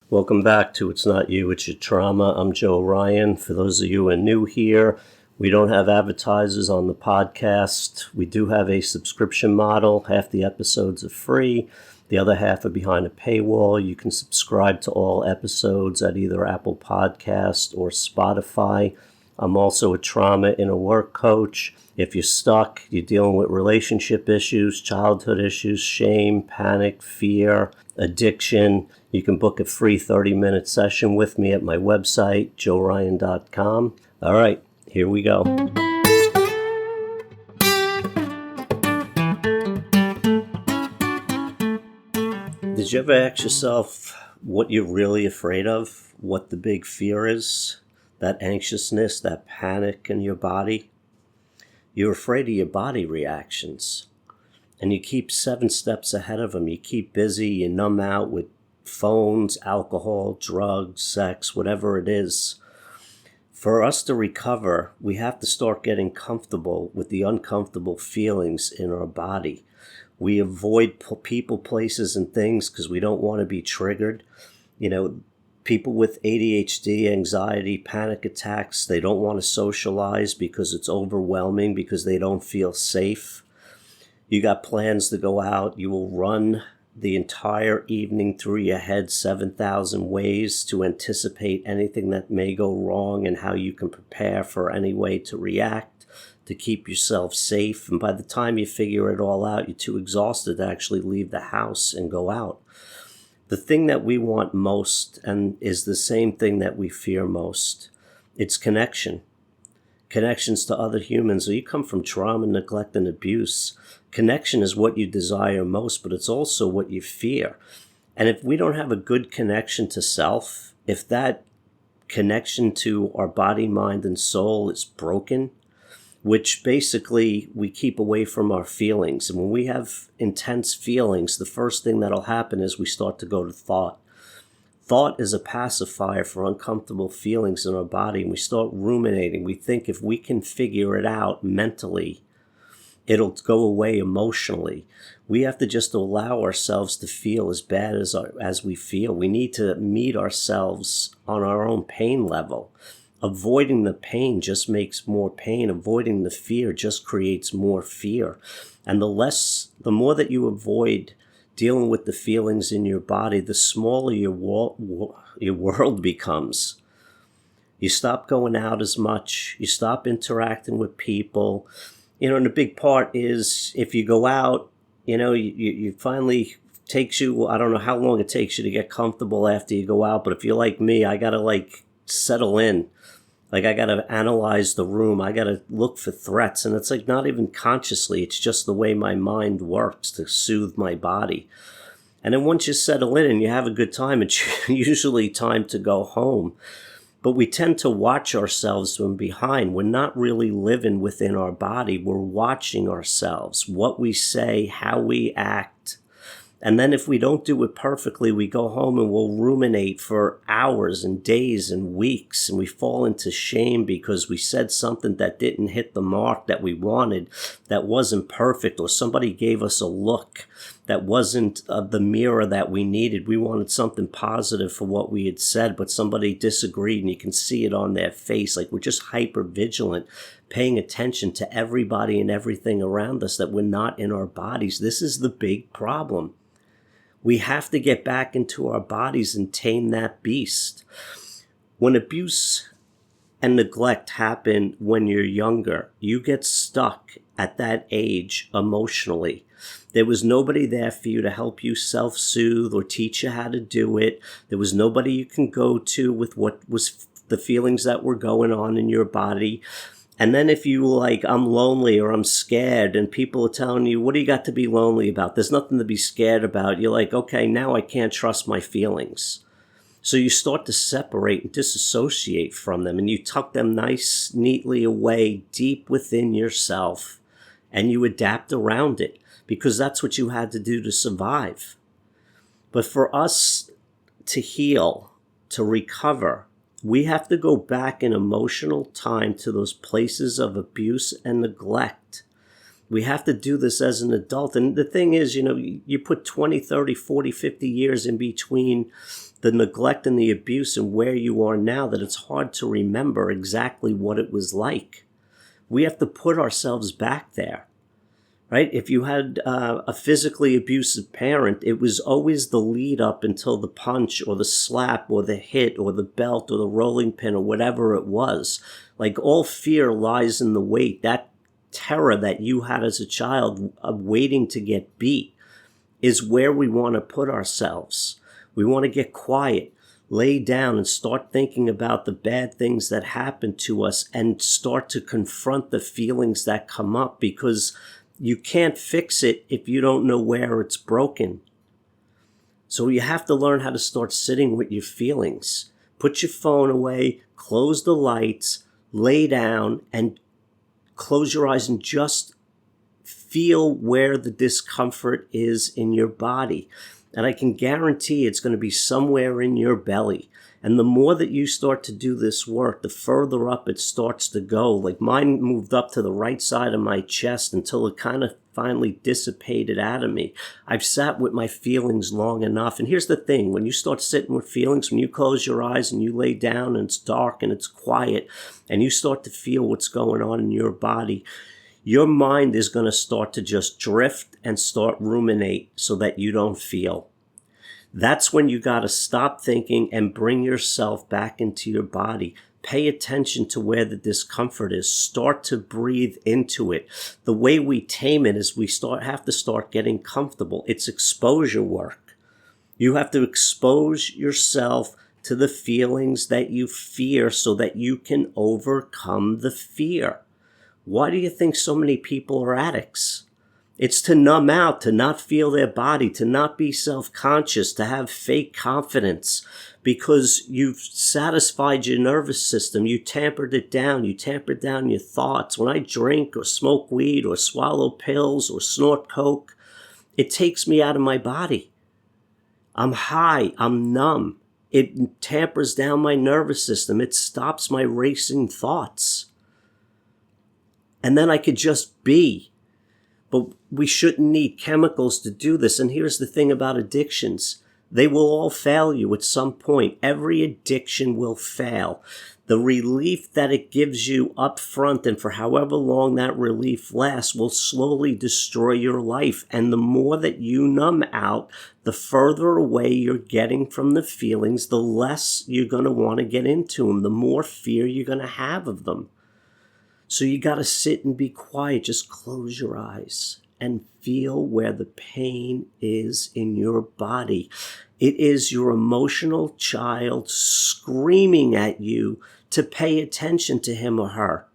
Welcome back to It's Not You, It's Your Trauma. I'm Joe Ryan. For those of you who are new here, we don't have advertisers on the podcast. We do have a subscription model. Half the episodes are free. The other half are behind a paywall. You can subscribe to all episodes at either Apple Podcast or Spotify. I'm also a trauma inner work coach. If you're stuck, you're dealing with relationship issues, childhood issues, shame, panic, fear, addiction, you can book a free 30-minute session with me at my website, joeryan.com. All right, here we go. Did you ever ask yourself what you're really afraid of? What the big fear is? That anxiousness, that panic in your body? You're afraid of your body reactions. And you keep 7 steps ahead of them. You keep busy, you numb out with phones, alcohol, drugs, sex, whatever it is. For us to recover, we have to start getting comfortable with the uncomfortable feelings in our body. We avoid people, places, and things because we don't want to be triggered. You know, people with ADHD, anxiety, panic attacks, they don't want to socialize because it's overwhelming, because they don't feel safe. You got plans to go out, you will run the entire evening through your head 7,000 ways to anticipate anything that may go wrong and how you can prepare for any way to react, to keep yourself safe. And by the time you figure it all out, you're too exhausted to actually leave the house and go out. The thing that we want most, and is the same thing that we fear most, it's connection. Connections to other humans. So you come from trauma, neglect, and abuse. Connection is what you desire most, but it's also what you fear. And if we don't have a good connection to self, if that connection to our body, mind, and soul is broken, which basically we keep away from our feelings. And when we have intense feelings, the first thing that'll happen is we start to go to thought. Thought is a pacifier for uncomfortable feelings in our body, and we start ruminating. We think if we can figure it out mentally, it'll go away emotionally. We have to just allow ourselves to feel as bad as we feel. We need to meet ourselves on our own pain level. Avoiding the pain just makes more pain. Avoiding the fear just creates more fear. And the more that you avoid dealing with the feelings in your body, the smaller your world becomes. You stop going out as much. You stop interacting with people. You know, and the big part is if you go out, you know, you finally takes you, I don't know how long it takes you to get comfortable after you go out, but if you're like me, I got to settle in. I got to analyze the room. I got to look for threats. And it's not even consciously. It's just the way my mind works to soothe my body. And then once you settle in and you have a good time, it's usually time to go home. But we tend to watch ourselves from behind. We're not really living within our body. We're watching ourselves, what we say, how we act. And then if we don't do it perfectly, we go home and we'll ruminate for hours and days and weeks. And we fall into shame because we said something that didn't hit the mark that we wanted, that wasn't perfect, or somebody gave us a look that wasn't the mirror that we needed. We wanted something positive for what we had said, but somebody disagreed, and you can see it on their face. We're just hyper vigilant, paying attention to everybody and everything around us, that we're not in our bodies. This is the big problem. We have to get back into our bodies and tame that beast. When abuse and neglect happen when you're younger, you get stuck at that age emotionally. There was nobody there for you to help you self-soothe or teach you how to do it. There was nobody you can go to with what was the feelings that were going on in your body. And then if you I'm lonely or I'm scared, and people are telling you, what do you got to be lonely about? There's nothing to be scared about. You're okay, now I can't trust my feelings. So you start to separate and disassociate from them, and you tuck them neatly away deep within yourself, and you adapt around it because that's what you had to do to survive. But for us to heal, to recover, we have to go back in emotional time to those places of abuse and neglect. We have to do this as an adult. And the thing is, you put 20, 30, 40, 50 years in between the neglect and the abuse and where you are now that it's hard to remember exactly what it was like. We have to put ourselves back there, right? If you had a physically abusive parent, it was always the lead up until the punch or the slap or the hit or the belt or the rolling pin or whatever it was. Like, all fear lies in the wait, that terror that you had as a child of waiting to get beat is where we want to put ourselves. We want to get quiet, lay down, and start thinking about the bad things that happen to us and start to confront the feelings that come up, because you can't fix it if you don't know where it's broken. So you have to learn how to start sitting with your feelings. Put your phone away, close the lights, lay down, and close your eyes and just feel where the discomfort is in your body. And I can guarantee it's going to be somewhere in your belly. And the more that you start to do this work, the further up it starts to go. Like, mine moved up to the right side of my chest until it kind of finally dissipated out of me. I've sat with my feelings long enough. And here's the thing. When you start sitting with feelings, when you close your eyes and you lay down and it's dark and it's quiet and you start to feel what's going on in your body, your mind is going to start to just drift and start ruminate so that you don't feel. That's when you got to stop thinking and bring yourself back into your body. Pay attention to where the discomfort is. Start to breathe into it. The way we tame it is we have to start getting comfortable. It's exposure work. You have to expose yourself to the feelings that you fear so that you can overcome the fear. Why do you think so many people are addicts? It's to numb out, to not feel their body, to not be self-conscious, to have fake confidence, because you've satisfied your nervous system. You tampered it down. You tampered down your thoughts. When I drink or smoke weed or swallow pills or snort coke, it takes me out of my body. I'm high. I'm numb. It tampers down my nervous system. It stops my racing thoughts. And then I could just be. But we shouldn't need chemicals to do this. And here's the thing about addictions. They will all fail you at some point. Every addiction will fail. The relief that it gives you up front and for however long that relief lasts will slowly destroy your life. And the more that you numb out, the further away you're getting from the feelings, the less you're going to want to get into them, the more fear you're going to have of them. So you got to sit and be quiet. Just close your eyes and feel where the pain is in your body. It is your emotional child screaming at you to pay attention to him or her.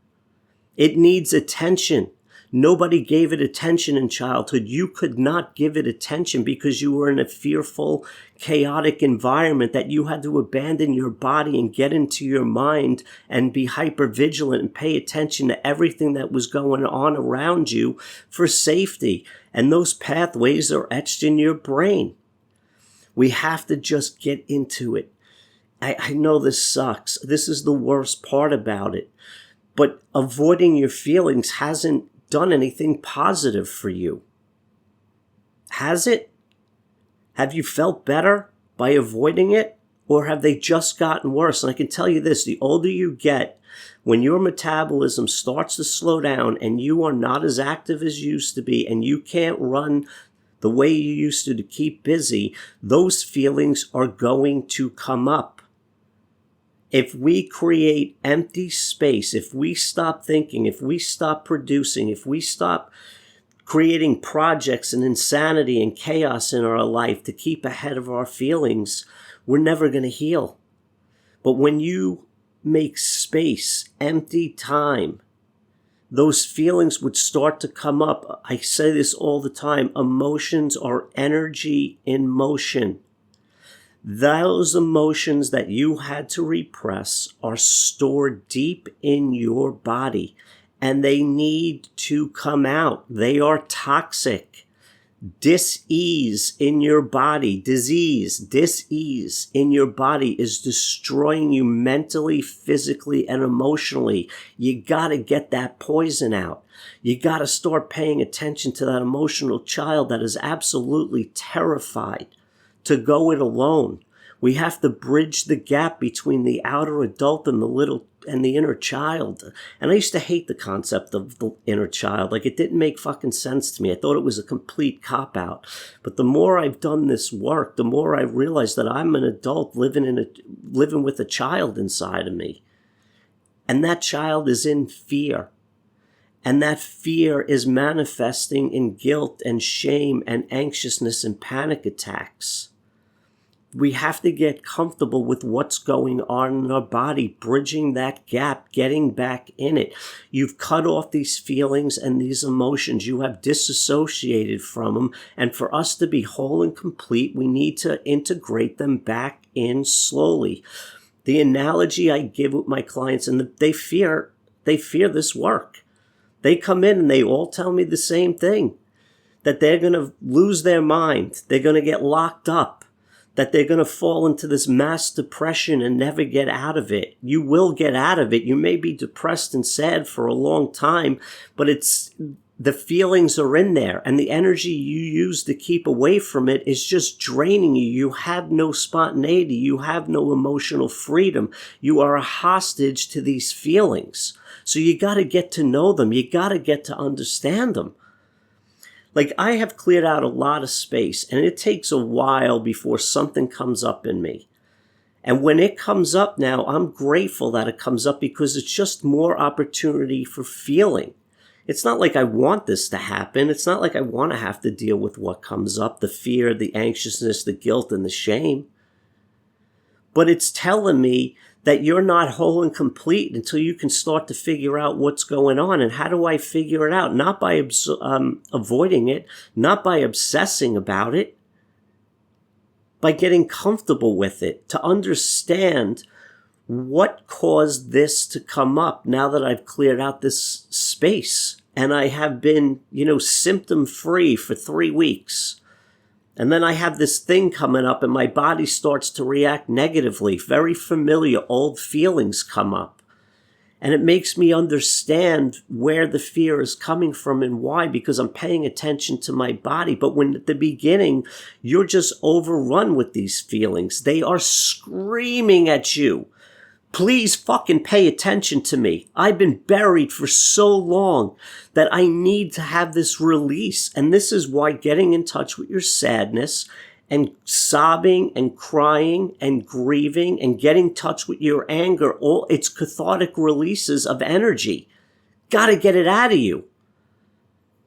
It needs attention. Nobody gave it attention in childhood. You could not give it attention because you were in a fearful, chaotic environment that you had to abandon your body and get into your mind and be hypervigilant and pay attention to everything that was going on around you for safety. And those pathways are etched in your brain. We have to just get into it. I know this sucks. This is the worst part about it. But avoiding your feelings hasn't done anything positive for you. Has it? Have you felt better by avoiding it? Or have they just gotten worse? And I can tell you this, the older you get, when your metabolism starts to slow down and you are not as active as you used to be and you can't run the way you used to keep busy, those feelings are going to come up. If we create empty space, if we stop thinking, if we stop producing, if we stop creating projects and insanity and chaos in our life to keep ahead of our feelings, we're never going to heal. But when you make space, empty time, those feelings would start to come up. I say this all the time. Emotions are energy in motion. Those emotions that you had to repress are stored deep in your body and they need to come out. They are toxic. Dis-ease in your body, dis-ease in your body is destroying you mentally, physically, and emotionally. You got to get that poison out. You got to start paying attention to that emotional child that is absolutely terrified to go it alone. We have to bridge the gap between the outer adult and the inner child. And I used to hate the concept of the inner child. Like, it didn't make fucking sense to me. I thought it was a complete cop-out. But the more I've done this work, the more I realize that I'm an adult living with a child inside of me. And that child is in fear. And that fear is manifesting in guilt and shame and anxiousness and panic attacks. We have to get comfortable with what's going on in our body, bridging that gap, getting back in it. You've cut off these feelings and these emotions. You have disassociated from them. And for us to be whole and complete, we need to integrate them back in slowly. The analogy I give with my clients, and they fear this work. They come in and they all tell me the same thing, that they're going to lose their mind. They're going to get locked up, that they're going to fall into this mass depression and never get out of it. You will get out of it. You may be depressed and sad for a long time, but the feelings are in there, and the energy you use to keep away from it is just draining you. You have no spontaneity. You have no emotional freedom. You are a hostage to these feelings. So you got to get to know them. You got to get to understand them. Like, I have cleared out a lot of space, and it takes a while before something comes up in me. And when it comes up now, I'm grateful that it comes up, because it's just more opportunity for feeling. It's not like I want this to happen. It's not like I want to have to deal with what comes up, the fear, the anxiousness, the guilt, and the shame. But it's telling me that you're not whole and complete until you can start to figure out what's going on. And how do I figure it out? Not by avoiding it, not by obsessing about it, by getting comfortable with it, to understand what caused this to come up now that I've cleared out this space. And I have been, symptom-free for 3 weeks. And then I have this thing coming up and my body starts to react negatively. Very familiar old feelings come up. And it makes me understand where the fear is coming from and why, because I'm paying attention to my body. But when at the beginning, you're just overrun with these feelings. They are screaming at you. Please fucking pay attention to me. I've been buried for so long that I need to have this release. And this is why getting in touch with your sadness and sobbing and crying and grieving and getting in touch with your anger, it's cathartic releases of energy. Got to get it out of you.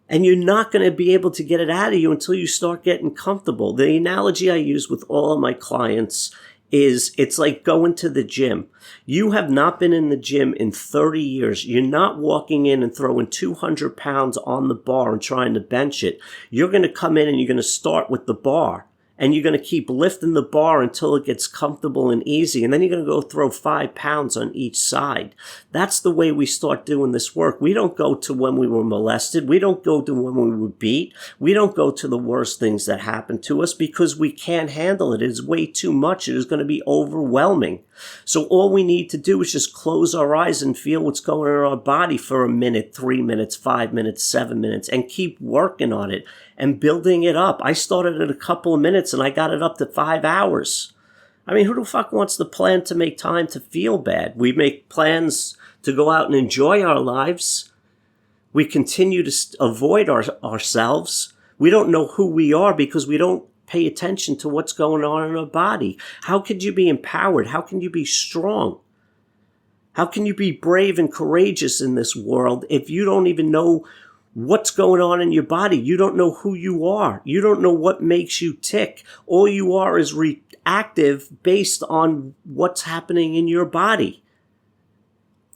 And you're not going to be able to get it out of you until you start getting comfortable. The analogy I use with all of my clients is it's like going to the gym. You have not been in the gym in 30 years. You're not walking in and throwing 200 pounds on the bar and trying to bench it. You're going to come in and you're going to start with the bar. And you're going to keep lifting the bar until it gets comfortable and easy. And then you're going to go throw 5 pounds on each side. That's the way we start doing this work. We don't go to when we were molested. We don't go to when we were beat. We don't go to the worst things that happened to us because we can't handle it. It is way too much. It is going to be overwhelming. So all we need to do is just close our eyes and feel what's going on in our body for a minute, 3 minutes, 5 minutes, 7 minutes, and keep working on it and building it up. I started at a couple of minutes and I got it up to 5 hours. I mean, who the fuck wants to plan to make time to feel bad? We make plans to go out and enjoy our lives. We continue to avoid ourselves. We don't know who we are because we don't pay attention to what's going on in our body. How could you be empowered? How can you be strong? How can you be brave and courageous in this world if you don't even know what's going on in your body? You don't know who you are. You don't know what makes you tick. All you are is reactive based on what's happening in your body.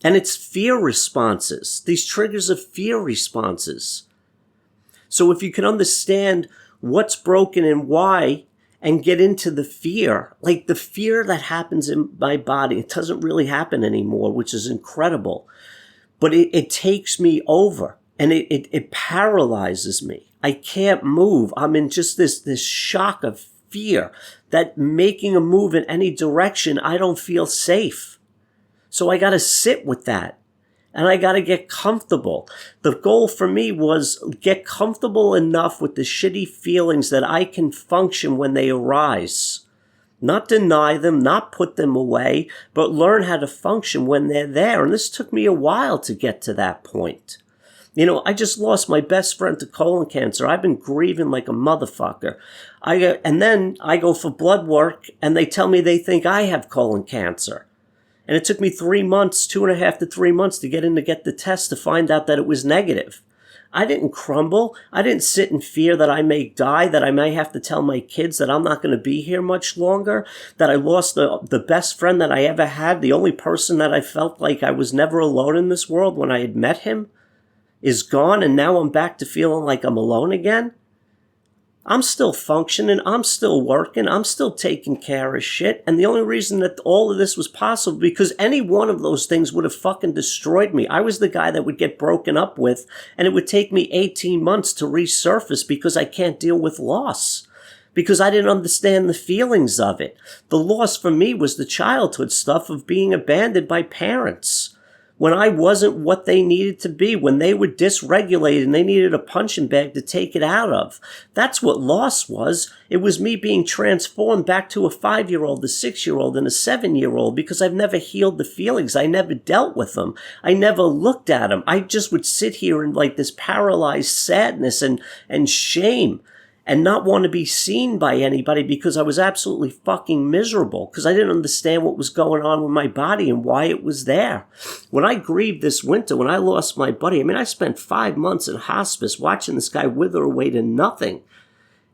And it's fear responses. These triggers are fear responses. So if you can understand what's broken and why, and get into the fear, like the fear that happens in my body, it doesn't really happen anymore, which is incredible. But it takes me over. And it paralyzes me. I can't move. I'm in just this shock of fear that making a move in any direction, I don't feel safe. So I got to sit with that. And I got to get comfortable. The goal for me was get comfortable enough with the shitty feelings that I can function when they arise. Not deny them, not put them away, but learn how to function when they're there. And this took me a while to get to that point. I just lost my best friend to colon cancer. I've been grieving like a motherfucker. And then I go for blood work and they tell me they think I have colon cancer. And it took me 3 months, 2.5 to 3 months to get in to get the test to find out that it was negative. I didn't crumble. I didn't sit in fear that I may die, that I may have to tell my kids that I'm not going to be here much longer, that I lost the best friend that I ever had, the only person that I felt like I was never alone in this world when I had met him, is gone, and now I'm back to feeling like I'm alone again. I'm still functioning, I'm still working, I'm still taking care of shit, and the only reason that all of this was possible because any one of those things would have fucking destroyed me. I was the guy that would get broken up with, and it would take me 18 months to resurface because I can't deal with loss. Because I didn't understand the feelings of it. The loss for me was the childhood stuff of being abandoned by parents. When I wasn't what they needed to be, when they were dysregulated and they needed a punching bag to take it out of. That's what loss was. It was me being transformed back to a 5-year-old, a 6-year-old, and a 7-year-old because I've never healed the feelings. I never dealt with them. I never looked at them. I just would sit here in like this paralyzed sadness and shame and not want to be seen by anybody because I was absolutely fucking miserable because I didn't understand what was going on with my body and why it was there. When I grieved this winter, when I lost my buddy, I spent 5 months in hospice watching this guy wither away to nothing.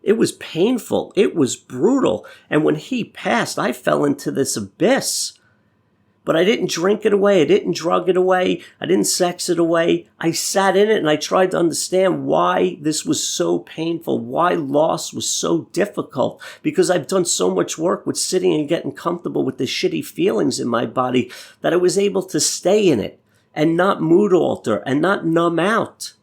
It was painful. It was brutal. And when he passed, I fell into this abyss. But I didn't drink it away. I didn't drug it away. I didn't sex it away. I sat in it and I tried to understand why this was so painful, why loss was so difficult. Because I've done so much work with sitting and getting comfortable with the shitty feelings in my body that I was able to stay in it and not mood alter and not numb out.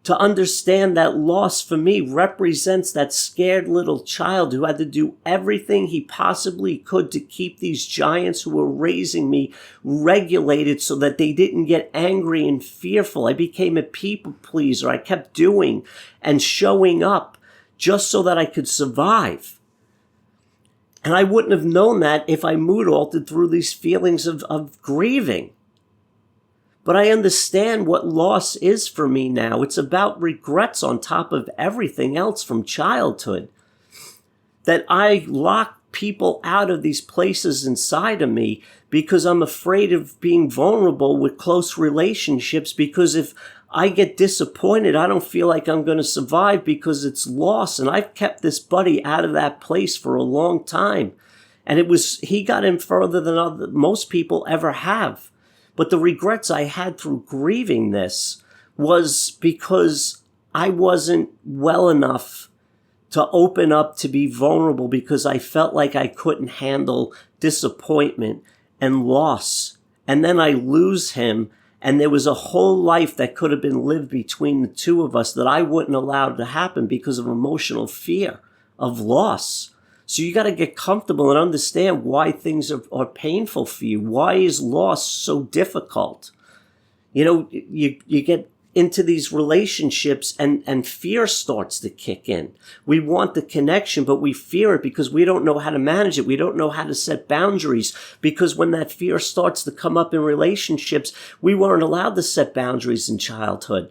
To understand that loss for me represents that scared little child who had to do everything he possibly could to keep these giants who were raising me regulated so that they didn't get angry and fearful. I became a people pleaser. I kept doing and showing up just so that I could survive. And I wouldn't have known that if I mood altered through these feelings of grieving. But I understand what loss is for me now. It's about regrets on top of everything else from childhood. That I lock people out of these places inside of me because I'm afraid of being vulnerable with close relationships because if I get disappointed, I don't feel like I'm going to survive because it's loss. And I've kept this buddy out of that place for a long time. And he got in further than most people ever have. But the regrets I had through grieving this was because I wasn't well enough to open up to be vulnerable because I felt like I couldn't handle disappointment and loss. And then I lose him, and there was a whole life that could have been lived between the two of us that I wouldn't allow to happen because of emotional fear of loss. So you got to get comfortable and understand why things are painful for you. Why is loss so difficult? You get into these relationships and fear starts to kick in. We want the connection, but we fear it because we don't know how to manage it. We don't know how to set boundaries because when that fear starts to come up in relationships, we weren't allowed to set boundaries in childhood.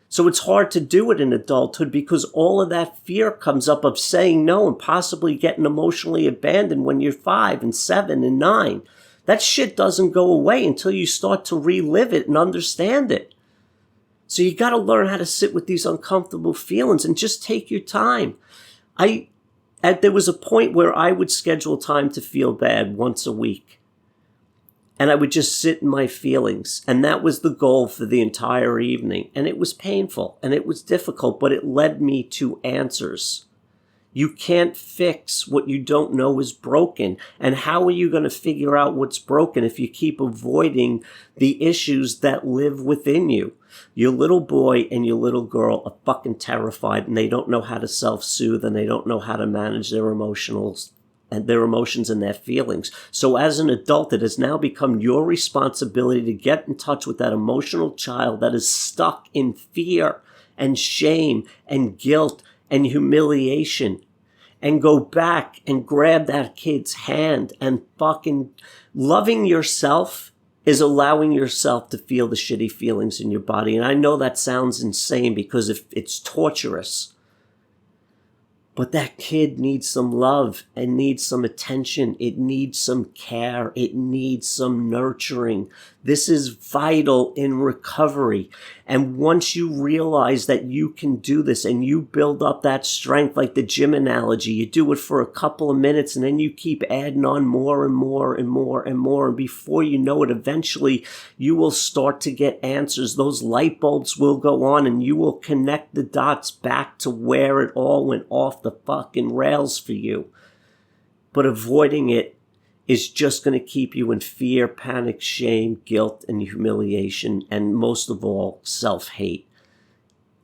So it's hard to do it in adulthood because all of that fear comes up of saying no and possibly getting emotionally abandoned when you're 5 and 7 and 9. That shit doesn't go away until you start to relive it and understand it. So you got to learn how to sit with these uncomfortable feelings and just take your time. There was a point where I would schedule time to feel bad once a week. And I would just sit in my feelings. And that was the goal for the entire evening. And it was painful and it was difficult, but it led me to answers. You can't fix what you don't know is broken. And how are you going to figure out what's broken if you keep avoiding the issues that live within you? Your little boy and your little girl are fucking terrified and they don't know how to self-soothe and they don't know how to manage their emotions and their feelings. So as an adult, it has now become your responsibility to get in touch with that emotional child that is stuck in fear and shame and guilt and humiliation. and go back and grab that kid's hand and fucking loving yourself is allowing yourself to feel the shitty feelings in your body. And I know that sounds insane because if it's torturous, but that kid needs some love and needs some attention. It needs some care. It needs some nurturing. This is vital in recovery. And once you realize that you can do this and you build up that strength, like the gym analogy, you do it for a couple of minutes and then you keep adding on more and more and more and more. And before you know it, eventually you will start to get answers. Those light bulbs will go on and you will connect the dots back to where it all went off the fucking rails for you. But avoiding it is just going to keep you in fear, panic, shame, guilt, and humiliation, and most of all, self-hate.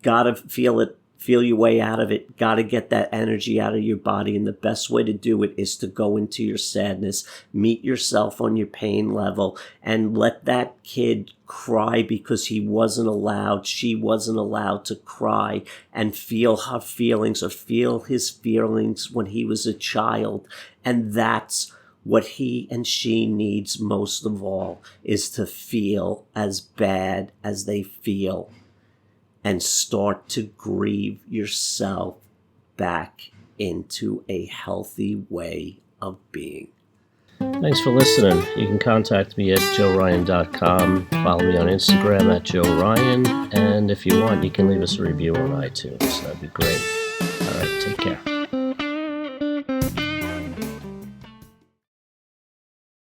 Gotta feel it, feel your way out of it. Gotta get that energy out of your body, and the best way to do it is to go into your sadness, meet yourself on your pain level, and let that kid cry because he wasn't allowed, she wasn't allowed to cry, and feel her feelings or feel his feelings when he was a child. And that's what he and she needs most of all, is to feel as bad as they feel and start to grieve yourself back into a healthy way of being. Thanks for listening. You can contact me at joeryan.com. Follow me on Instagram at joeryan. And if you want, you can leave us a review on iTunes. That'd be great. All right, take care.